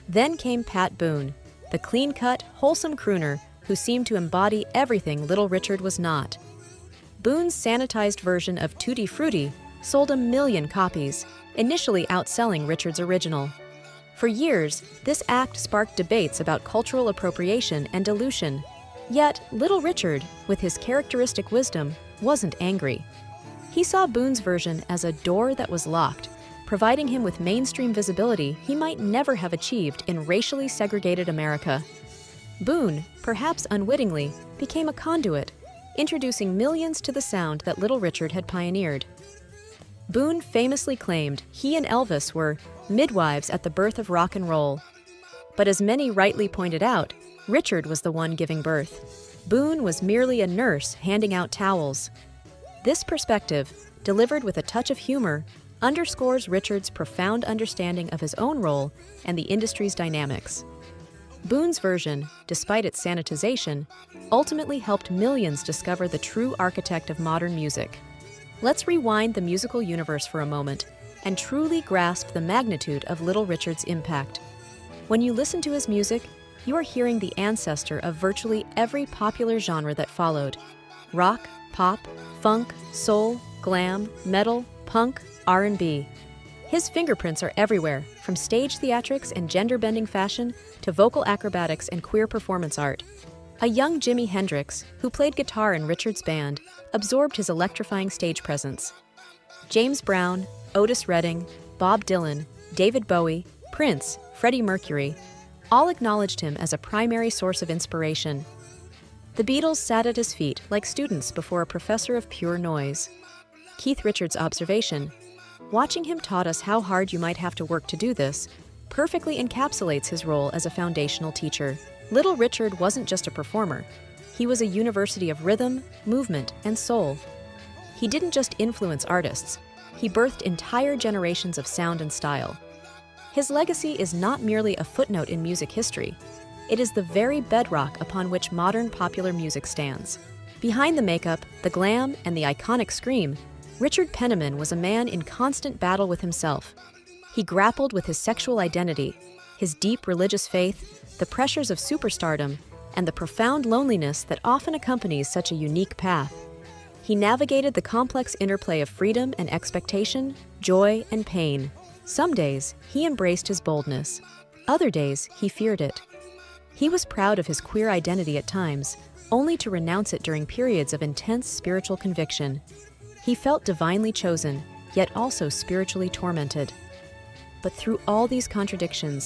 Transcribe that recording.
Then came Pat Boone, the clean-cut, wholesome crooner who seemed to embody everything Little Richard was not. Boone's sanitized version of Tutti Frutti sold 1 million copies, initially outselling Richard's original. For years, this act sparked debates about cultural appropriation and dilution. Yet, Little Richard, with his characteristic wisdom, wasn't angry. He saw Boone's version as a door that was locked, providing him with mainstream visibility he might never have achieved in racially segregated America. Boone, perhaps unwittingly, became a conduit, introducing millions to the sound that Little Richard had pioneered. Boone famously claimed he and Elvis were midwives at the birth of rock and roll. But as many rightly pointed out, Richard was the one giving birth. Boone was merely a nurse handing out towels. This perspective, delivered with a touch of humor, underscores Richard's profound understanding of his own role and the industry's dynamics. Boone's version, despite its sanitization, ultimately helped millions discover the true architect of modern music. Let's rewind the musical universe for a moment and truly grasp the magnitude of Little Richard's impact. When you listen to his music, you are hearing the ancestor of virtually every popular genre that followed: rock, pop, funk, soul, glam, metal, punk, R&B. His fingerprints are everywhere, from stage theatrics and gender-bending fashion to vocal acrobatics and queer performance art. A young Jimi Hendrix, who played guitar in Richard's band, absorbed his electrifying stage presence. James Brown, Otis Redding, Bob Dylan, David Bowie, Prince, Freddie Mercury, all acknowledged him as a primary source of inspiration. The Beatles sat at his feet like students before a professor of pure noise. Keith Richards' observation, "Watching him taught us how hard you might have to work to do this," perfectly encapsulates his role as a foundational teacher. Little Richard wasn't just a performer. He was a university of rhythm, movement, and soul. He didn't just influence artists. He birthed entire generations of sound and style. His legacy is not merely a footnote in music history. It is the very bedrock upon which modern popular music stands. Behind the makeup, the glam, and the iconic scream, Richard Penniman was a man in constant battle with himself. He grappled with his sexual identity, his deep religious faith, the pressures of superstardom, and the profound loneliness that often accompanies such a unique path. He navigated the complex interplay of freedom and expectation, joy and pain. Some days, he embraced his boldness. Other days, he feared it. He was proud of his queer identity at times, only to renounce it during periods of intense spiritual conviction. He felt divinely chosen, yet also spiritually tormented. But through all these contradictions,